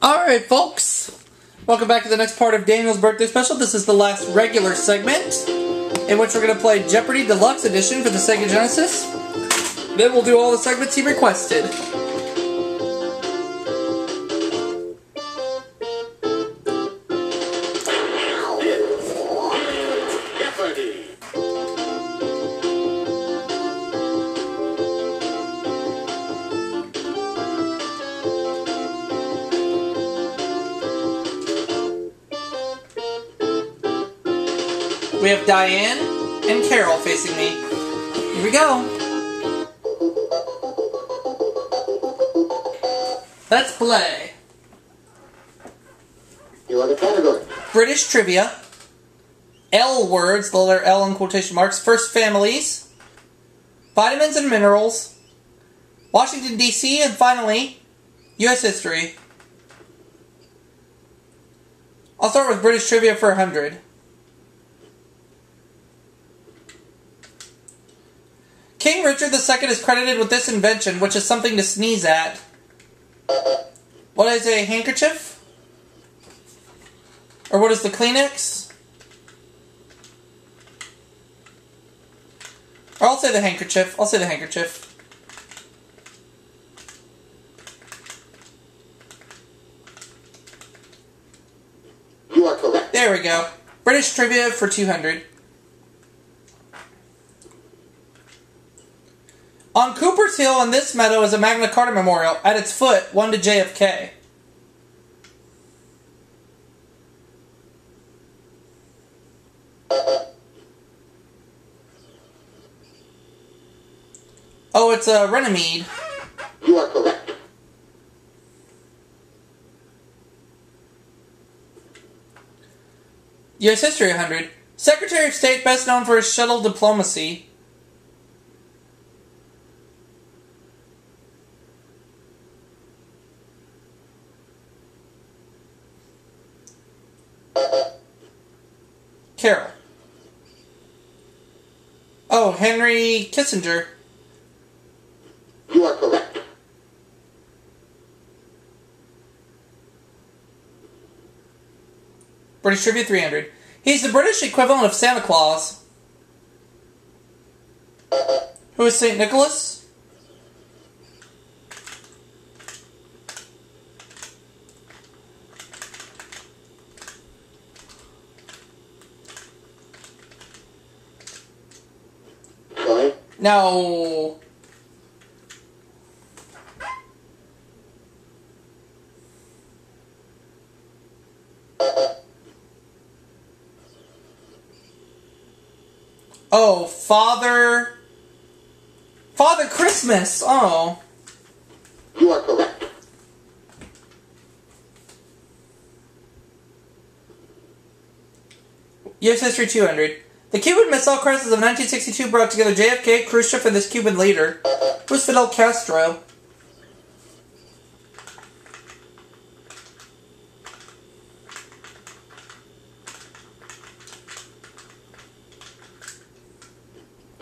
Alright, folks. Welcome back to the next part of Daniel's birthday special. This is the last regular segment, in which we're going to play Jeopardy Deluxe Edition for the Sega Genesis. Then we'll do all the segments he requested. Jeopardy! We have Diane and Carol facing me. Here we go. Let's play. You are the category. British trivia. L words, the letter L in quotation marks. First families. Vitamins and minerals. Washington, D.C. And finally, U.S. history. I'll start with British trivia for 100. King Richard II is credited with this invention, which is something to sneeze at. What is a handkerchief? Or what is the Kleenex? Or I'll say the handkerchief. I'll say the handkerchief. You are correct. There we go. British trivia for 200. On Cooper's Hill in this meadow is a Magna Carta memorial. At its foot, one to JFK. Oh, it's a Runnymede. You are correct. U.S. History 100. Secretary of State best known for his shuttle diplomacy. Carol. Oh, Henry Kissinger. You are correct. British Trivia 300. He's the British equivalent of Santa Claus. Who is St. Nicholas? Sorry. No. Oh, Father Christmas. Oh. You are correct. U.S. History 200. The Cuban Missile Crisis of 1962 brought together JFK, Khrushchev, and this Cuban leader. Who's Fidel Castro?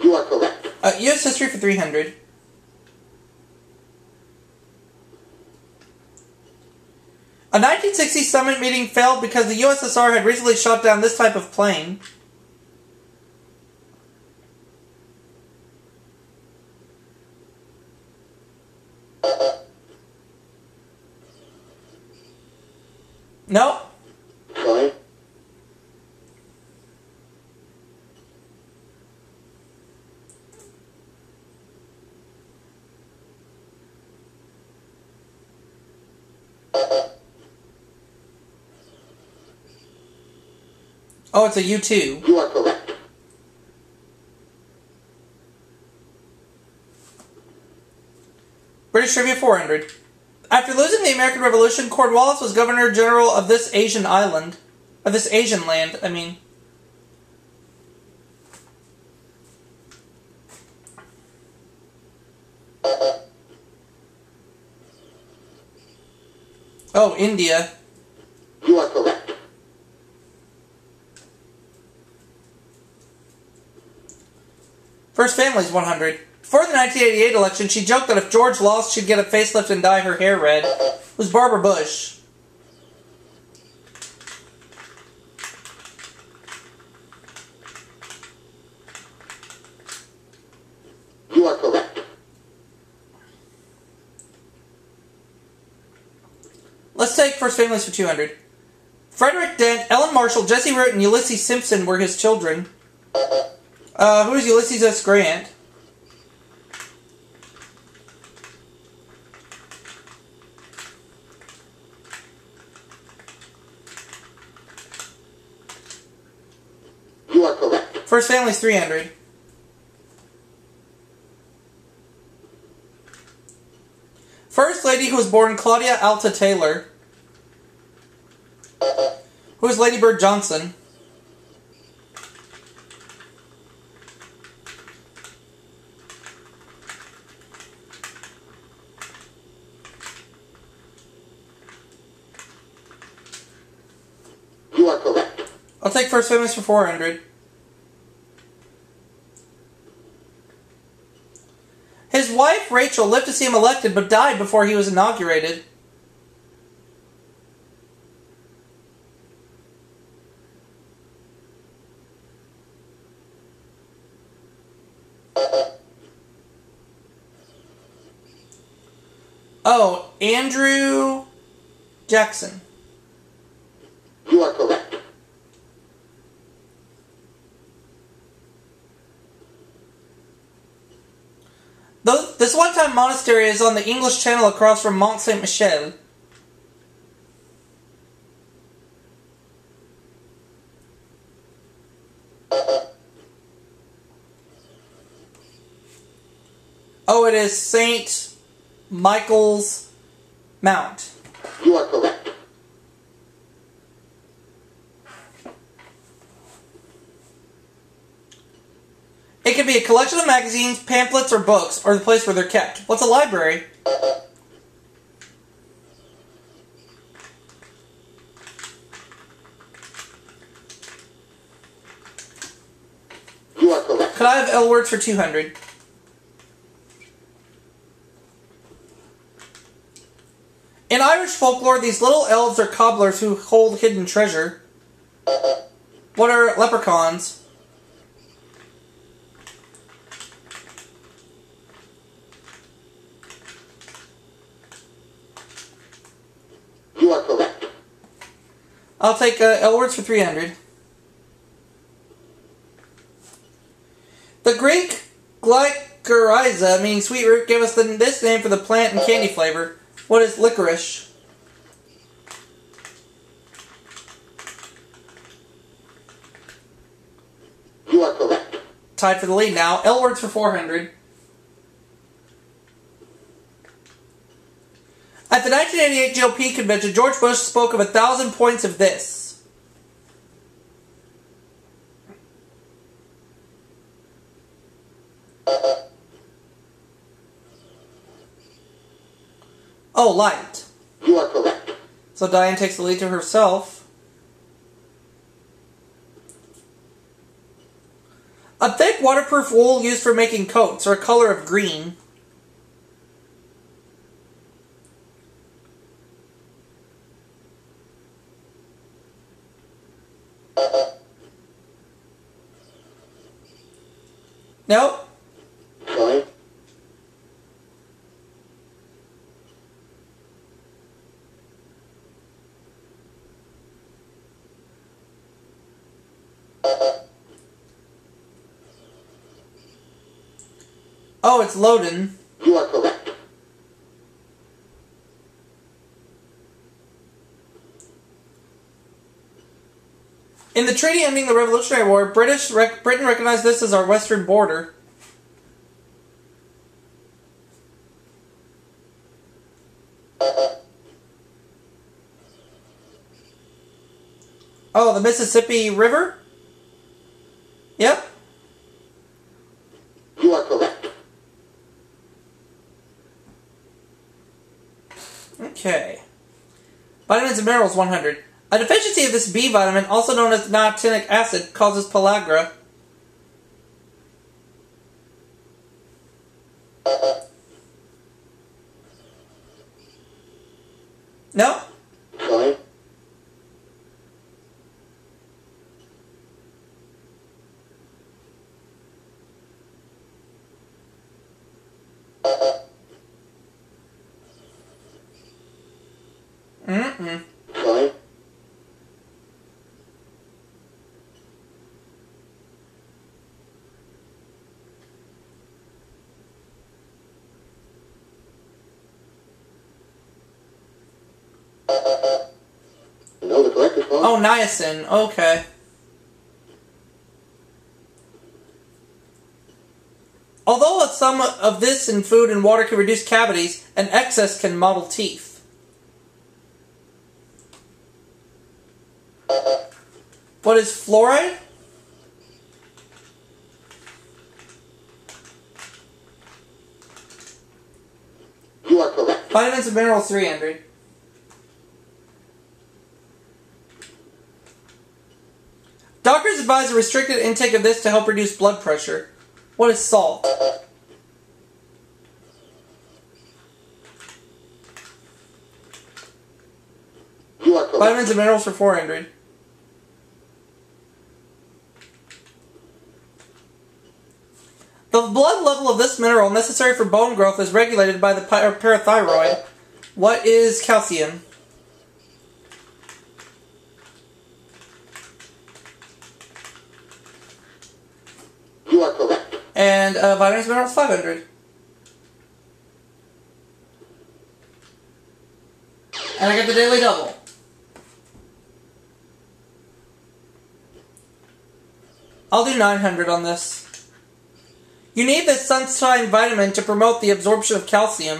You are correct. U.S. History for 300. A 1960 summit meeting failed because the USSR had recently shot down this type of plane. No. Sorry. Oh, it's a U-2. You are correct. British Trivia 400. After losing the American Revolution, Cornwallis was Governor General of this Asian island. Of this Asian land, I mean. Oh, India. You are correct. First Family's 100. Before the 1988 election, she joked that if George lost, she'd get a facelift and dye her hair red. It was Barbara Bush. Let's take first families for 200. Frederick Dent, Ellen Marshall, Jesse Root, and Ulysses Simpson were his children. Who is Ulysses S. Grant? You are correct. First family's 300. First lady who was born Claudia Alta Taylor. Who is Lady Bird Johnson? You are correct. I'll take first families for 400. His wife, Rachel, lived to see him elected, but died before he was inaugurated. Oh, Andrew Jackson. You are correct. This one-time monastery is on the English Channel across from Mont Saint-Michel. Oh, it is St. Michael's Mount. You are correct. It can be a collection of magazines, pamphlets, or books, or the place where they're kept. What's a library? You are correct. Could I have L words for 200? In Irish folklore, these little elves are cobblers who hold hidden treasure. What are leprechauns? You are correct. I'll take L words for 300. The Greek glycyrrhiza, meaning sweet root, gave us this name for the plant and candy flavor. What is licorice? You are correct. Tied for the lead now. L words for 400. At the 1988 GOP convention, George Bush spoke of 1,000 points of this. Oh, light. You are correct. So Diane takes the lead to herself. A thick waterproof wool used for making coats, or a color of green. Nope. Sorry. Oh, it's Loden. You are correct. In the treaty ending the Revolutionary War, Britain recognized this as our western border. Oh, the Mississippi River? Yep. You are correct. Okay. Vitamins and minerals 100. A deficiency of this B vitamin, also known as niotinic acid, causes pellagra. No? Sorry. Mm-mm. Fine. No, the correct response. Oh, niacin. Okay. Although some of this in food and water can reduce cavities, an excess can mottle teeth. What is fluoride? You are correct. Vitamins and minerals 300. Doctors advise a restricted intake of this to help reduce blood pressure. What is salt? You are correct. Vitamins and minerals for 400. The blood level of this mineral necessary for bone growth is regulated by the parathyroid. What is calcium? You are correct. And vitamins and minerals 500. And I got the daily double. I'll do 900 on this. You need this sunshine vitamin to promote the absorption of calcium.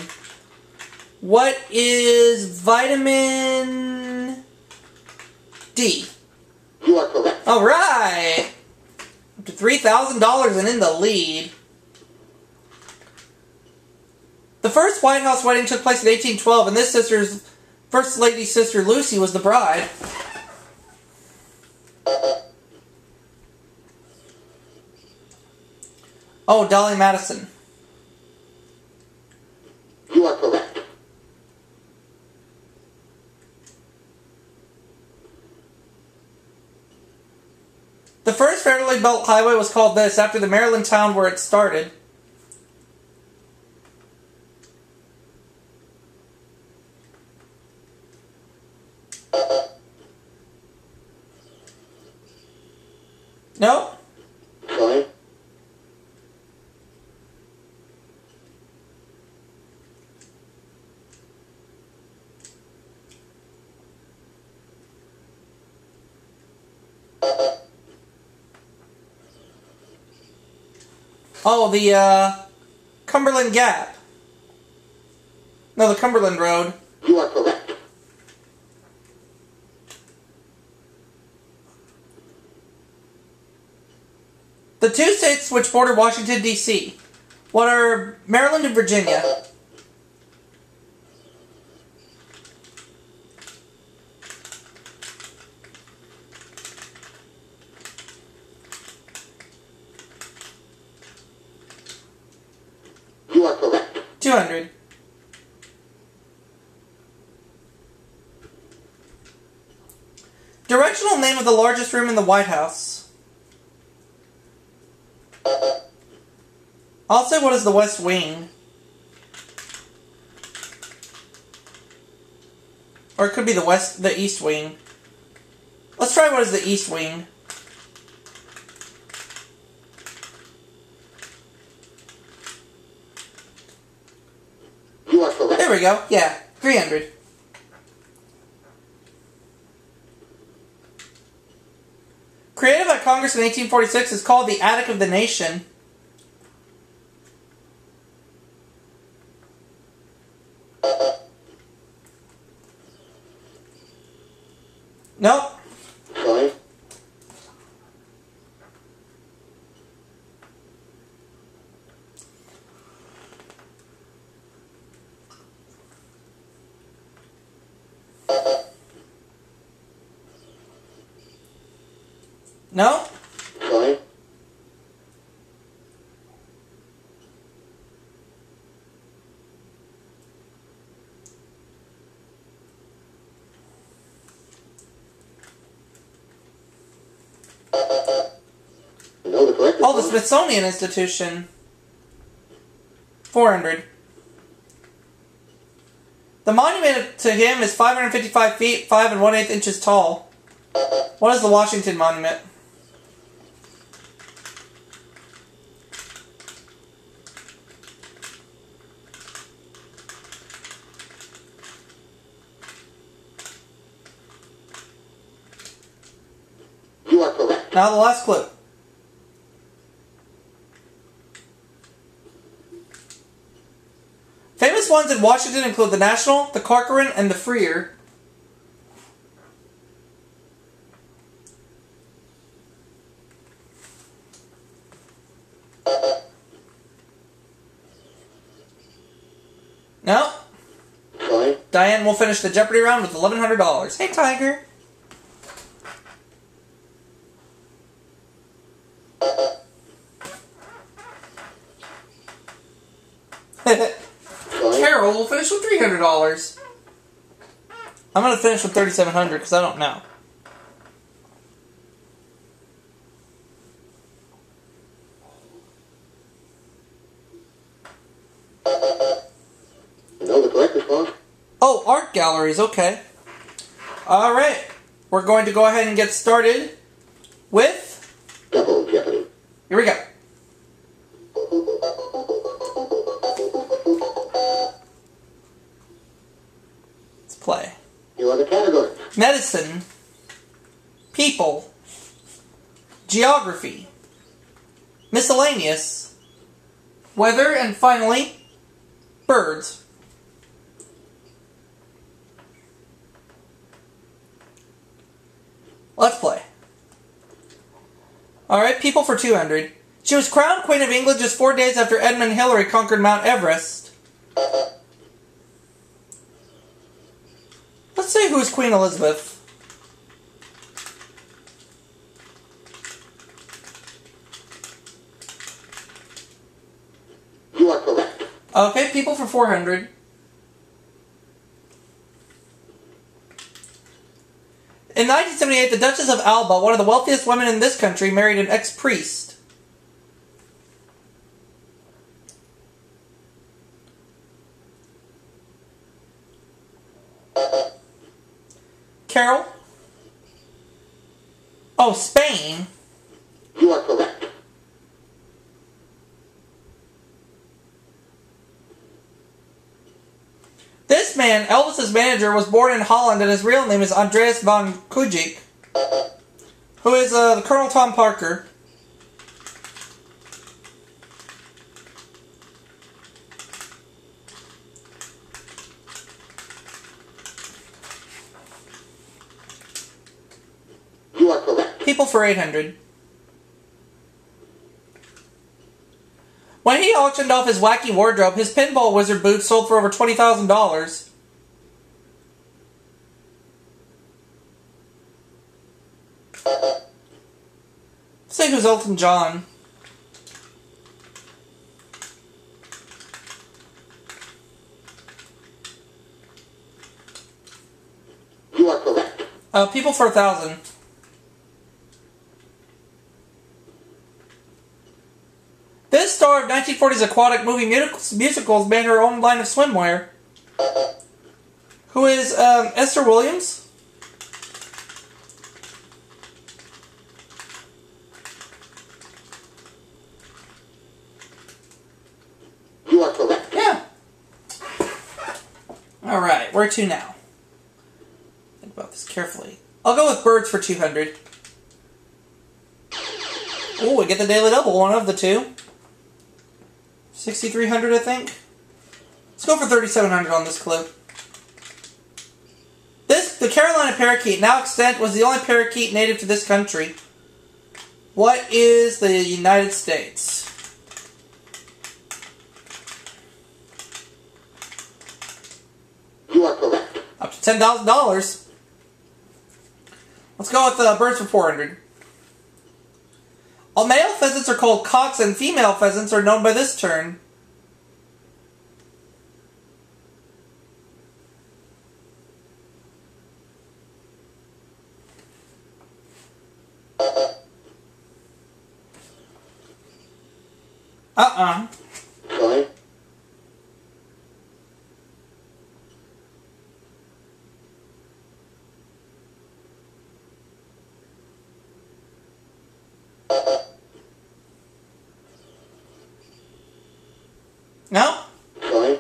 What is vitamin D? You are correct. Alright! Up to $3,000 and in the lead. The first White House wedding took place in 1812, and this sister's First Lady's sister Lucy was the bride. Oh, Dolly Madison. You are correct. The first federally built highway was called this after the Maryland town where it started. Nope. Fine. Oh, the Cumberland Gap. No, the Cumberland Road. You are correct. The two states which border Washington, D.C. What are Maryland and Virginia? You are correct. 200. Directional name of the largest room in the White House. I'll say what is the West Wing. Or it could be the East Wing. Let's try what is the East Wing. You are correct. There we go. Yeah, 300. Created by Congress in 1846, is called the Attic of the Nation. Nope. Fine. No? Fine. No, the correct Oh, the response. Smithsonian Institution. 400. The monument to him is 555 feet, 5 1/8 inches tall. What is the Washington Monument? You are correct. Now the last clue. Famous ones in Washington include the National, the Corcoran, and the Freer. No? Fine. Diane will finish the Jeopardy round with $1,100. Hey, Tiger. Fine. Carol will finish with $300. I'm going to finish with $3,700 because I don't know. Know the correct response? Oh, art galleries, okay. Alright, we're going to go ahead and get started with... Double Jeopardy. Here we go. Let's play. Here are the categories. Medicine, people, geography, miscellaneous, weather, and finally, birds. Let's play. Alright, people for 200. She was crowned Queen of England just 4 days after Edmund Hillary conquered Mount Everest. Let's say who's Queen Elizabeth. You are correct. Okay, people for 400. In 1978, the Duchess of Alba, one of the wealthiest women in this country, married an ex-priest. Carol? Oh, Spain? You are correct. This man, Elvis's manager, was born in Holland and his real name is Andreas von Kujic, who is Colonel Tom Parker. You are correct. People for 800. When he auctioned off his wacky wardrobe, his pinball wizard boots sold for over $20,000. Say who's Elton John. You are correct. People for 1,000. This star of 1940s aquatic movie musicals made her own line of swimwear. Who is Esther Williams? You are correct. Yeah. Alright, where to now? Think about this carefully. I'll go with birds for 200. Ooh, we get the daily double, one of the two. 6,300, I think. Let's go for 3,700 on this clue. The Carolina parakeet, now extant, was the only parakeet native to this country. What is the United States? You are correct. Up to $10,000. Let's go with birds for 400. All male pheasants are called cocks and female pheasants are known by this term. Fine. No? Sorry.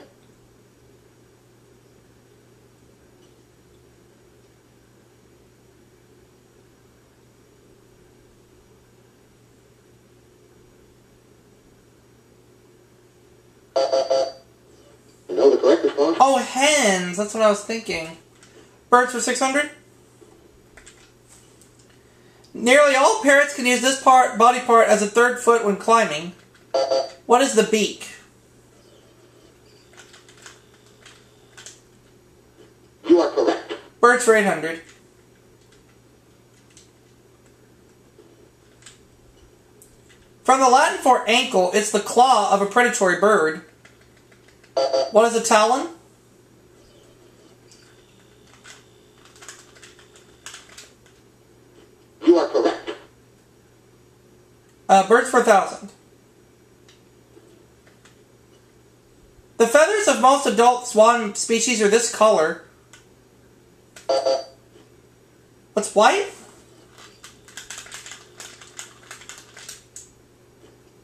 You know the correct response? Oh, hens. That's what I was thinking. Birds for 600? Nearly all parrots can use this body part as a third foot when climbing. What is the beak? You are correct. Birds for 800. From the Latin for ankle, it's the claw of a predatory bird. What is a talon? You are correct. Birds for 1,000. The feathers of most adult swan species are this color. What's white?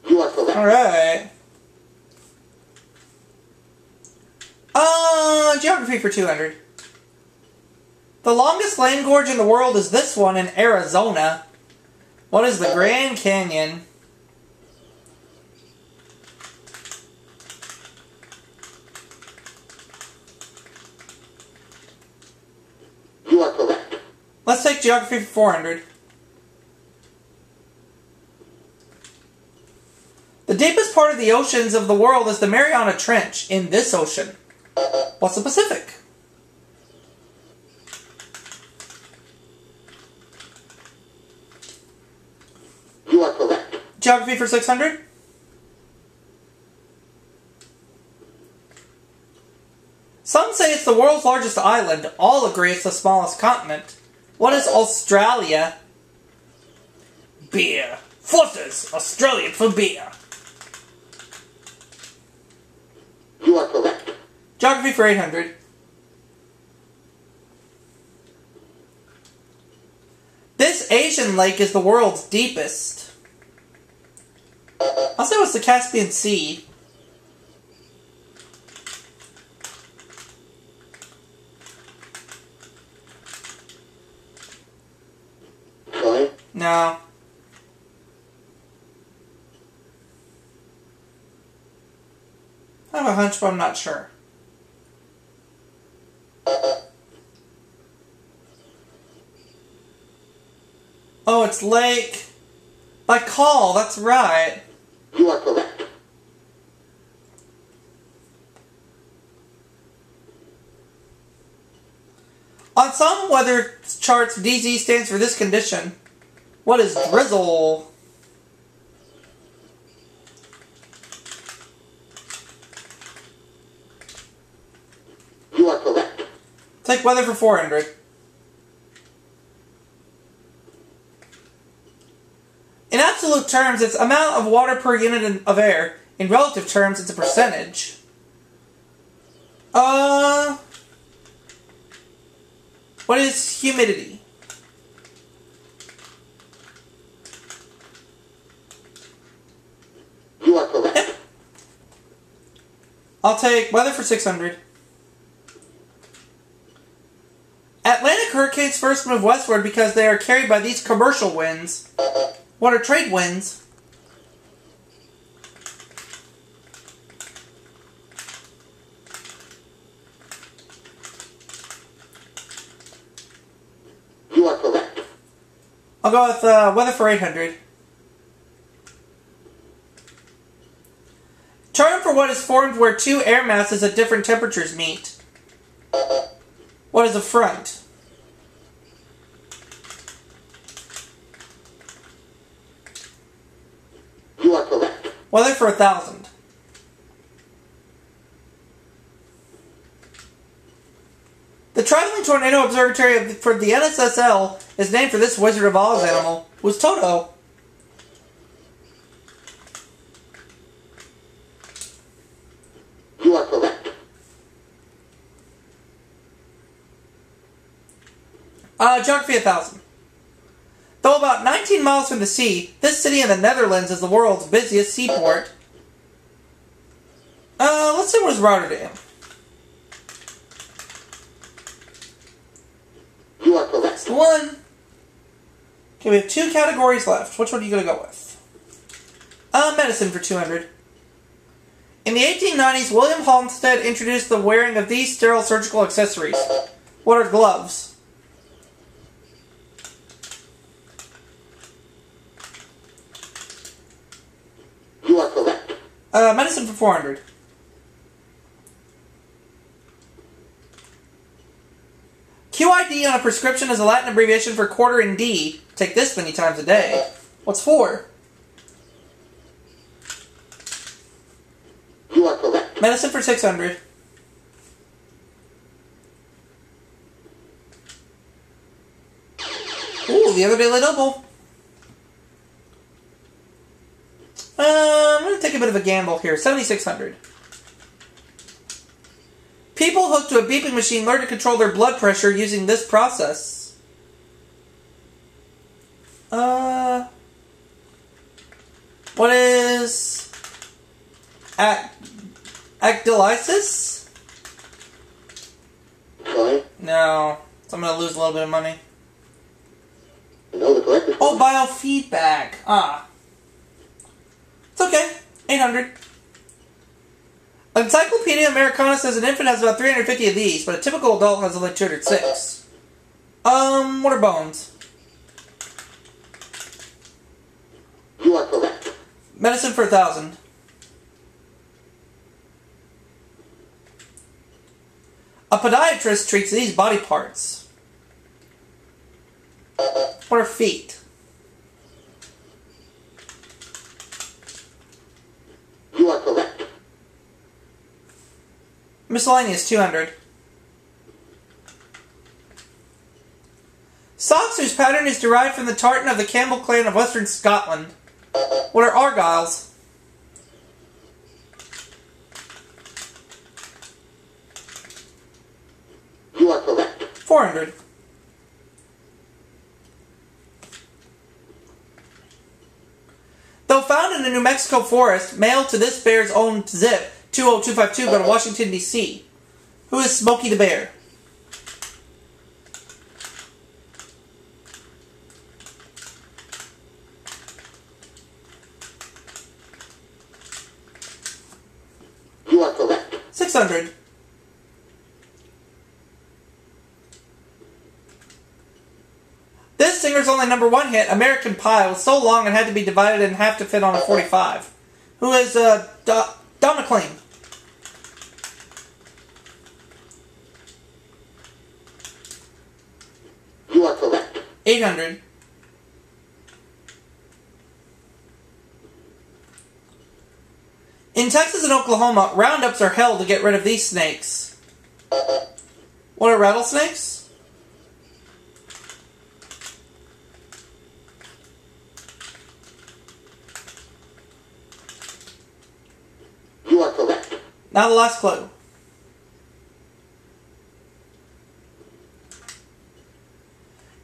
You are correct. Alright. Geography for 200. The longest land gorge in the world is this one in Arizona. What is the Grand Canyon? You are correct. Let's take geography for 400. The deepest part of the oceans of the world is the Mariana Trench in this ocean. What's the Pacific? You are correct. Geography for 600. Some say it's the world's largest island. All agree it's the smallest continent. What is Australia? Beer. Foster's, Australian for beer. You are correct. Geography for 800. This Asian lake is the world's deepest. I'll say it's the Caspian Sea. Sorry. No. I have a hunch, but I'm not sure. Oh, it's Lake Baikal, that's right. You are correct. On some weather charts, DZ stands for this condition. What is drizzle? You are correct. Take weather for 400. In absolute terms, it's amount of water per unit of air. In relative terms, it's a percentage. What is humidity? You are correct. Yep. I'll take weather for 600. Atlantic hurricanes first move westward because they are carried by these commercial winds. What are trade winds? You are correct. I'll go with weather for 800. Term for what is formed where two air masses at different temperatures meet. What is a front? You are correct. Weather for 1,000. The Traveling Tornado Observatory for the NSSL is named for this Wizard of Oz animal. Who's Toto? You are correct. Geography 1,000. Though about 19 miles from the sea, this city in the Netherlands is the world's busiest seaport. Let's see what is Rotterdam. You are correct. That's the one. Okay, we have 2 categories left. Which one are you going to go with? Medicine for 200. In the 1890s, William Halsted introduced the wearing of these sterile surgical accessories. What are gloves? You are correct. Medicine for 400. QID on a prescription is a Latin abbreviation for quarter in D. Take this many times a day. What's 4? You are correct. Medicine for 600. Ooh, the other daily double. I'm going to take a bit of a gamble here. 7,600. People hooked to a beeping machine learn to control their blood pressure using this process. What is actylysis? Sorry. No, so I'm gonna lose a little bit of money. No, the correct response. Oh, biofeedback. It's okay. 800. Encyclopedia Americana says an infant has about 350 of these, but a typical adult has only 206. What are bones? You are correct. Medicine for 1,000. A podiatrist treats these body parts. What are feet? You are correct. Miscellaneous 200. Socks whose pattern is derived from the tartan of the Campbell clan of western Scotland. What are argyles? You are correct. 400. Though found in a New Mexico forest, mailed to this bear's own zip, 20252, go to Washington, D.C. Who is Smokey the Bear? You are correct. 600. This singer's only #1 hit, American Pie, was so long it had to be divided in half to fit on a 45. Who is, Don McLean? You are correct. 800. In Texas and Oklahoma, roundups are held to get rid of these snakes. What are rattlesnakes? You are correct. Now the last clue.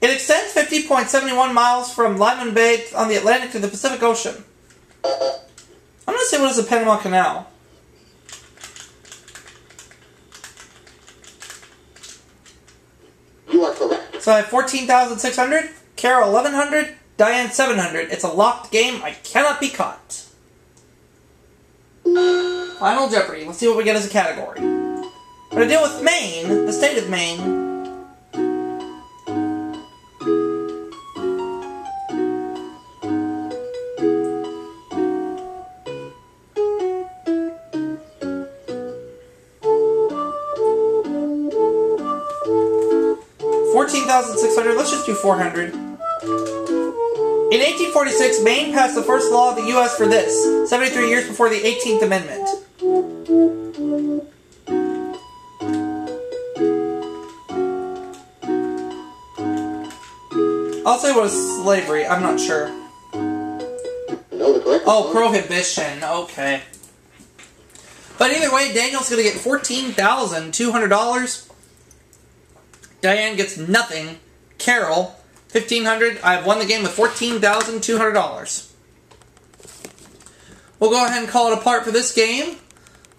It extends 50.71 miles from Lyman Bay on the Atlantic to the Pacific Ocean. I'm going to say what is the Panama Canal. You are correct. So I have 14,600, Carol 1,100, Diane 700. It's a locked game. I cannot be caught. Final Jeopardy. Let's see what we get as a category. We're going to deal with Maine, the state of Maine. $14,600. Let's just do 400. In 1846, Maine passed the first law of the U.S. for this, 73 years before the 18th Amendment. I'll say it was slavery. I'm not sure. No, the correct. Oh, prohibition. Okay. But either way, Daniel's going to get $14,200. Diane gets nothing. Carol $1,500. I have won the game with $14,200. We'll go ahead and call it apart for this game.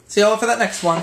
See you all for that next one.